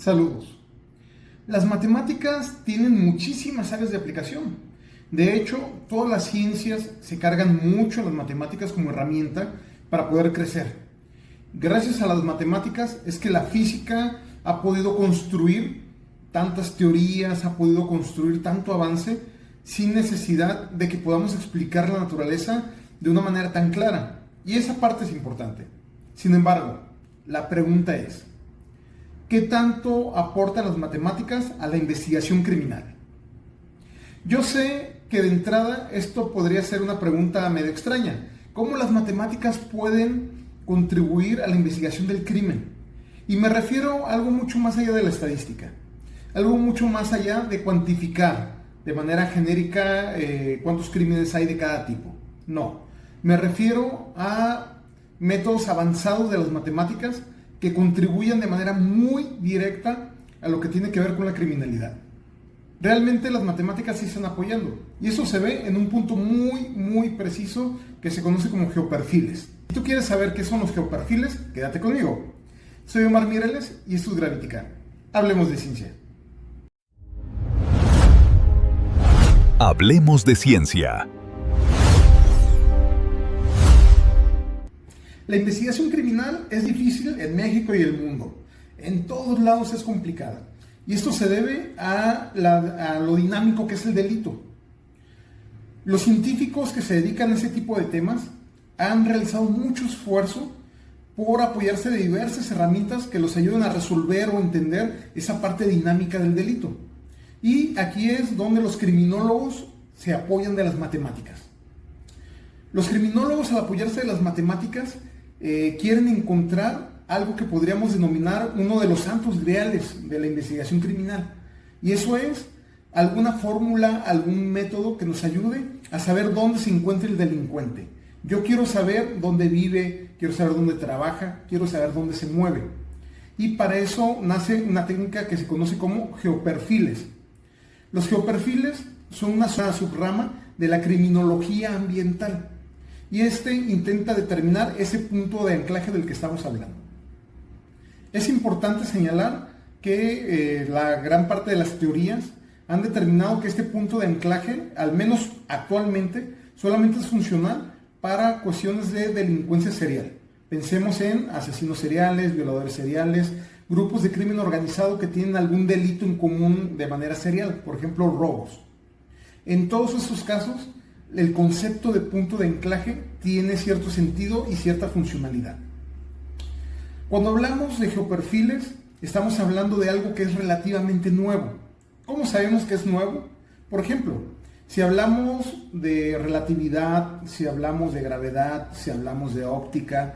Saludos. Las matemáticas tienen muchísimas áreas de aplicación. De hecho, todas las ciencias se cargan mucho en las matemáticas como herramienta para poder crecer. Gracias a las matemáticas es que la física ha podido construir tantas teorías, ha podido construir tanto avance sin necesidad de que podamos explicar la naturaleza de una manera tan clara. Y esa parte es importante. Sin embargo, la pregunta es: ¿qué tanto aportan las matemáticas a la investigación criminal? Yo sé que de entrada esto podría ser una pregunta medio extraña. ¿Cómo las matemáticas pueden contribuir a la investigación del crimen? Y me refiero a algo mucho más allá de la estadística, algo mucho más allá de cuantificar de manera genérica cuántos crímenes hay de cada tipo. No, me refiero a métodos avanzados de las matemáticas que contribuyan de manera muy directa a lo que tiene que ver con la criminalidad. Realmente las matemáticas sí están apoyando, y eso se ve en un punto muy preciso que se conoce como geoperfiles. Si tú quieres saber qué son los geoperfiles, quédate conmigo. Soy Omar Mireles y esto es Gravitica. Hablemos de ciencia. Hablemos de ciencia. La investigación criminal es difícil en México y el mundo. En todos lados es complicada. Y esto se debe a lo dinámico que es el delito. Los científicos que se dedican a ese tipo de temas han realizado mucho esfuerzo por apoyarse de diversas herramientas que los ayuden a resolver o entender esa parte dinámica del delito. Y aquí es donde los criminólogos se apoyan de las matemáticas. Los criminólogos, al apoyarse de las matemáticas, quieren encontrar algo que podríamos denominar uno de los santos griales de la investigación criminal. Y eso es alguna fórmula, algún método que nos ayude a saber dónde se encuentra el delincuente. Yo quiero saber dónde vive, quiero saber dónde trabaja, quiero saber dónde se mueve. Y para eso nace una técnica que se conoce como geoperfiles. Los geoperfiles son una subrama de la criminología ambiental. Y intenta determinar ese punto de anclaje del que estamos hablando. Es importante señalar que la gran parte de las teorías han determinado que este punto de anclaje, al menos actualmente, solamente es funcional para cuestiones de delincuencia serial. Pensemos en asesinos seriales, violadores seriales, grupos de crimen organizado que tienen algún delito en común de manera serial, por ejemplo, robos. En todos esos casos, el concepto de punto de anclaje tiene cierto sentido y cierta funcionalidad. Cuando hablamos de geoperfiles, estamos hablando de algo que es relativamente nuevo. ¿Cómo sabemos que es nuevo? Por ejemplo, si hablamos de relatividad, si hablamos de gravedad, si hablamos de óptica,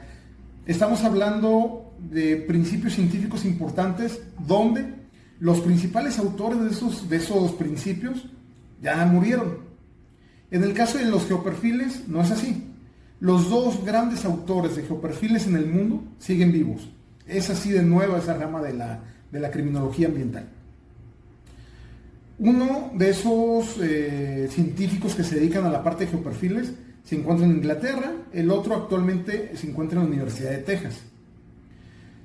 estamos hablando de principios científicos importantes donde los principales autores de esos principios ya murieron. En el caso de los geoperfiles no es así. Los dos grandes autores de geoperfiles en el mundo siguen vivos. Es así de nueva esa rama de la criminología ambiental. Uno de esos científicos que se dedican a la parte de geoperfiles se encuentra en Inglaterra, el otro actualmente se encuentra en la Universidad de Texas.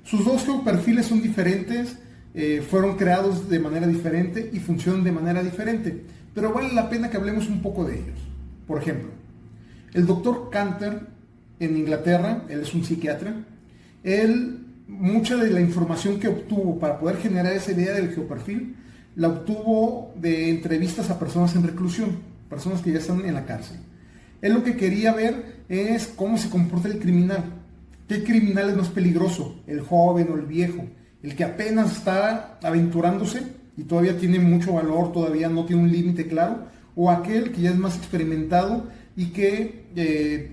Sus dos geoperfiles son diferentes, fueron creados de manera diferente y funcionan de manera diferente, pero vale la pena que hablemos un poco de ellos. Por ejemplo, el doctor Canter en Inglaterra, él es un psiquiatra, mucha de la información que obtuvo para poder generar esa idea del geoperfil, la obtuvo de entrevistas a personas en reclusión, personas que ya están en la cárcel. Él lo que quería ver es cómo se comporta el criminal. ¿Qué criminal es más peligroso? ¿El joven o el viejo? ¿El que apenas está aventurándose y todavía tiene mucho valor, todavía no tiene un límite claro? ¿O aquel que ya es más experimentado y que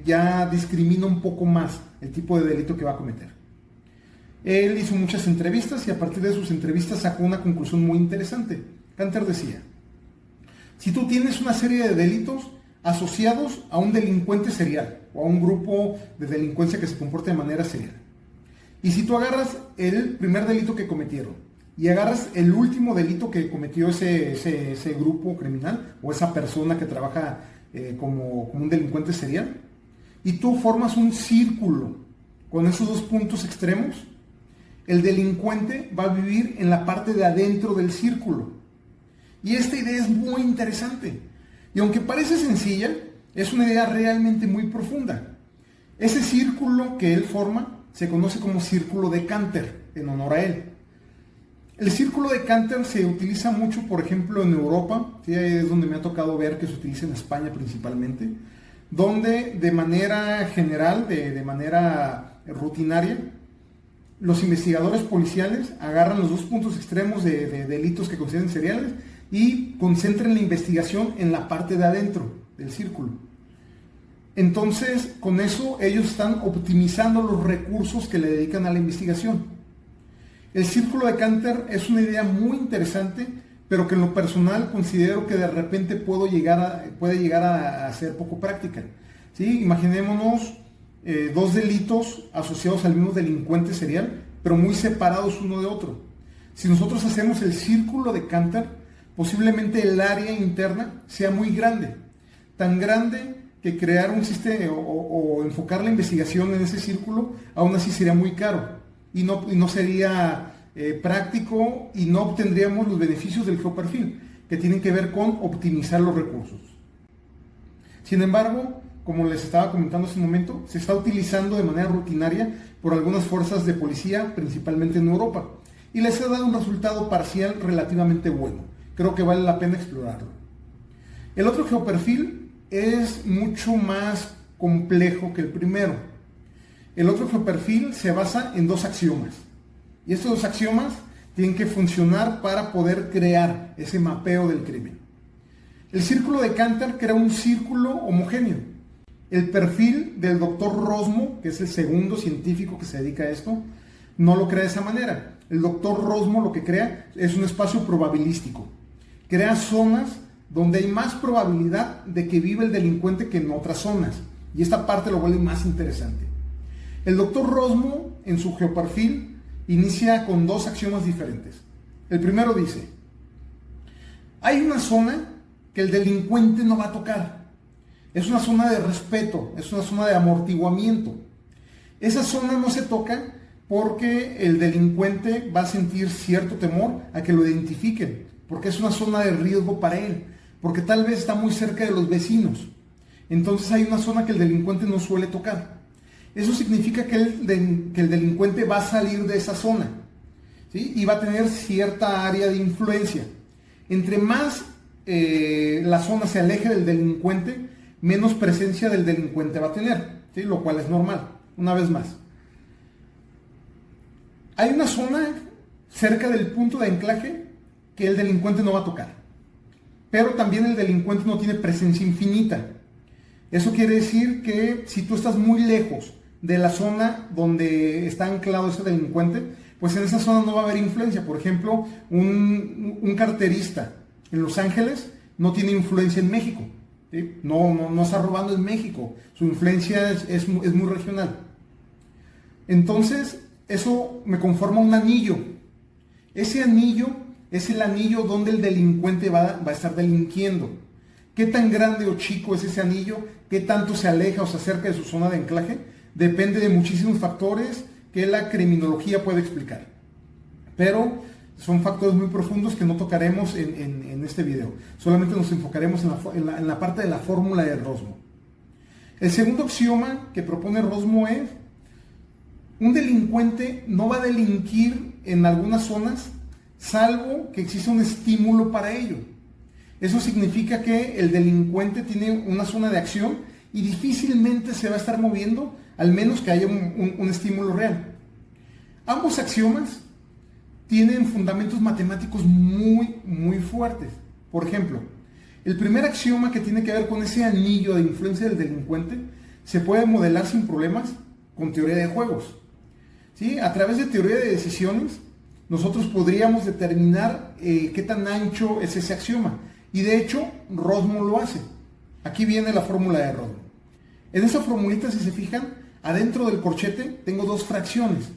ya discrimina un poco más el tipo de delito que va a cometer? Él hizo muchas entrevistas y a partir de sus entrevistas sacó una conclusión muy interesante. Canter decía: si tú tienes una serie de delitos asociados a un delincuente serial o a un grupo de delincuencia que se comporta de manera serial, y si tú agarras el primer delito que cometieron y agarras el último delito que cometió ese grupo criminal o esa persona que trabaja como un delincuente serial, y tú formas un círculo con esos dos puntos extremos, el delincuente va a vivir en la parte de adentro del círculo. Y esta idea es muy interesante. Y aunque parece sencilla, es una idea realmente muy profunda. Ese círculo que él forma se conoce como círculo de Cantor, en honor a él. El círculo de Cantor se utiliza mucho, por ejemplo, en Europa, ¿sí? Es donde me ha tocado ver que se utiliza en España principalmente, donde de manera general, de manera rutinaria, los investigadores policiales agarran los dos puntos extremos de delitos que consideran seriales y concentran la investigación en la parte de adentro del círculo. Entonces, con eso ellos están optimizando los recursos que le dedican a la investigación. El círculo de Cantor es una idea muy interesante, pero que en lo personal considero que de repente puede llegar a ser poco práctica. ¿Sí? Imaginémonos dos delitos asociados al mismo delincuente serial, pero muy separados uno de otro. Si nosotros hacemos el círculo de Cantor, posiblemente el área interna sea muy grande, tan grande que crear un sistema o enfocar la investigación en ese círculo aún así sería muy caro y no sería práctico y no obtendríamos los beneficios del geoperfil, que tienen que ver con optimizar los recursos. Sin embargo, como les estaba comentando hace un momento, se está utilizando de manera rutinaria por algunas fuerzas de policía, principalmente en Europa, y les ha dado un resultado parcial relativamente bueno. Creo que vale la pena explorarlo. El otro geoperfil es mucho más complejo que el primero. El otro geoperfil se basa en dos axiomas, y estos dos axiomas tienen que funcionar para poder crear ese mapeo del crimen. El círculo de Cantor crea un círculo homogéneo. El perfil del doctor Rosmo, que es el segundo científico que se dedica a esto, no lo crea de esa manera. El doctor Rosmo lo que crea es un espacio probabilístico. Crea zonas donde hay más probabilidad de que viva el delincuente que en otras zonas. Y esta parte lo vuelve más interesante. El doctor Rosmo, en su geoperfil, inicia con dos axiomas diferentes. El primero dice: hay una zona que el delincuente no va a tocar. Es una zona de respeto, es una zona de amortiguamiento. Esa zona no se toca porque el delincuente va a sentir cierto temor a que lo identifiquen, porque es una zona de riesgo para él, porque tal vez está muy cerca de los vecinos. Entonces hay una zona que el delincuente no suele tocar. Eso significa que el delincuente va a salir de esa zona, ¿sí? Y va a tener cierta área de influencia. Entre más la zona se aleje del delincuente, menos presencia del delincuente va a tener, ¿sí? Lo cual es normal. Una vez más, hay una zona cerca del punto de anclaje que el delincuente no va a tocar, pero también el delincuente no tiene presencia infinita. Eso quiere decir que si tú estás muy lejos de la zona donde está anclado ese delincuente, pues en esa zona no va a haber influencia. Por ejemplo, un carterista en Los Ángeles no tiene influencia en México, ¿sí? No está robando en México, su influencia es muy regional. Entonces, eso me conforma un anillo. Ese anillo es el anillo donde el delincuente va a estar delinquiendo. ¿Qué tan grande o chico es ese anillo? ¿Qué tanto se aleja o se acerca de su zona de anclaje? Depende de muchísimos factores que la criminología puede explicar. Pero son factores muy profundos que no tocaremos en este video. Solamente nos enfocaremos en la parte de la fórmula de Rosmo. El segundo axioma que propone Rosmo es: un delincuente no va a delinquir en algunas zonas salvo que exista un estímulo para ello. Eso significa que el delincuente tiene una zona de acción y difícilmente se va a estar moviendo, al menos que haya un estímulo real. Ambos axiomas tienen fundamentos matemáticos muy fuertes. Por ejemplo, el primer axioma, que tiene que ver con ese anillo de influencia del delincuente, se puede modelar sin problemas con teoría de juegos, ¿sí? A través de teoría de decisiones, nosotros podríamos determinar qué tan ancho es ese axioma. Y de hecho, Rosmo lo hace. Aquí viene la fórmula de Rosmo. En esa formulita, si se fijan, adentro del corchete tengo dos fracciones.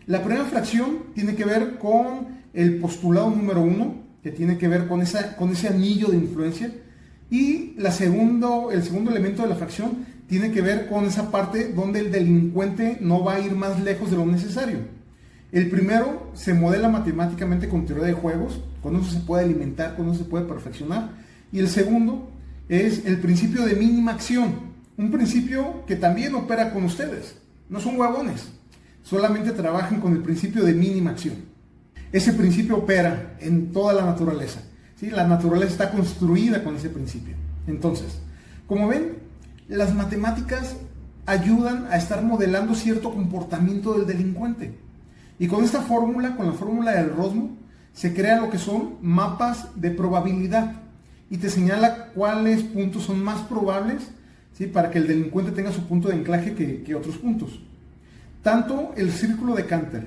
La primera fracción tiene que ver con el postulado número 1, que tiene que ver con ese anillo de influencia. Y el segundo elemento de la fracción tiene que ver con esa parte donde el delincuente no va a ir más lejos de lo necesario. El primero se modela matemáticamente con teoría de juegos, con eso se puede alimentar, con eso se puede perfeccionar. Y el segundo es el principio de mínima acción, un principio que también opera con ustedes. No son huevones, solamente trabajan con el principio de mínima acción. Ese principio opera en toda la naturaleza, ¿sí? La naturaleza está construida con ese principio. Entonces, como ven, las matemáticas ayudan a estar modelando cierto comportamiento del delincuente. Y con esta fórmula, con la fórmula del Rosmo, se crean lo que son mapas de probabilidad y te señala cuáles puntos son más probables, ¿sí? Para que el delincuente tenga su punto de anclaje que otros puntos. Tanto el círculo de Cantor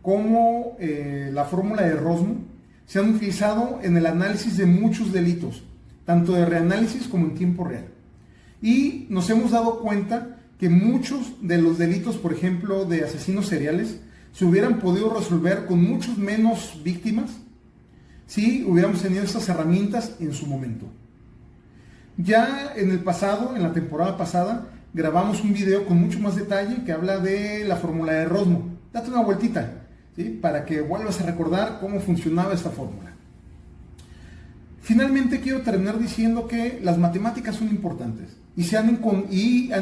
como la fórmula de Rosmo se han utilizado en el análisis de muchos delitos, tanto de reanálisis como en tiempo real. Y nos hemos dado cuenta que muchos de los delitos, por ejemplo, de asesinos seriales, se hubieran podido resolver con muchos menos víctimas si hubiéramos tenido estas herramientas en su momento. Ya en el pasado, en la temporada pasada, grabamos un video con mucho más detalle que habla de la fórmula de Rosmo. Date una vueltita, ¿sí? Para que vuelvas a recordar cómo funcionaba esta fórmula. Finalmente quiero terminar diciendo que las matemáticas son importantes y han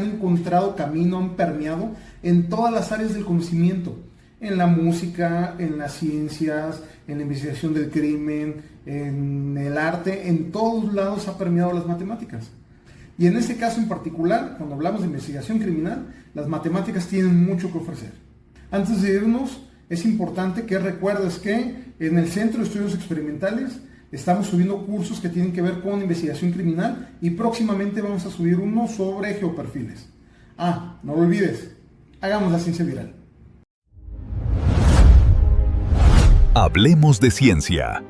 encontrado camino, han permeado en todas las áreas del conocimiento, en la música, en las ciencias, en la investigación del crimen, en el arte, en todos lados ha permeado las matemáticas. Y en este caso en particular, cuando hablamos de investigación criminal, las matemáticas tienen mucho que ofrecer. Antes de irnos, es importante que recuerdes que en el Centro de Estudios Experimentales estamos subiendo cursos que tienen que ver con investigación criminal y próximamente vamos a subir uno sobre geoperfiles. No lo olvides, hagamos la ciencia viral. Hablemos de ciencia.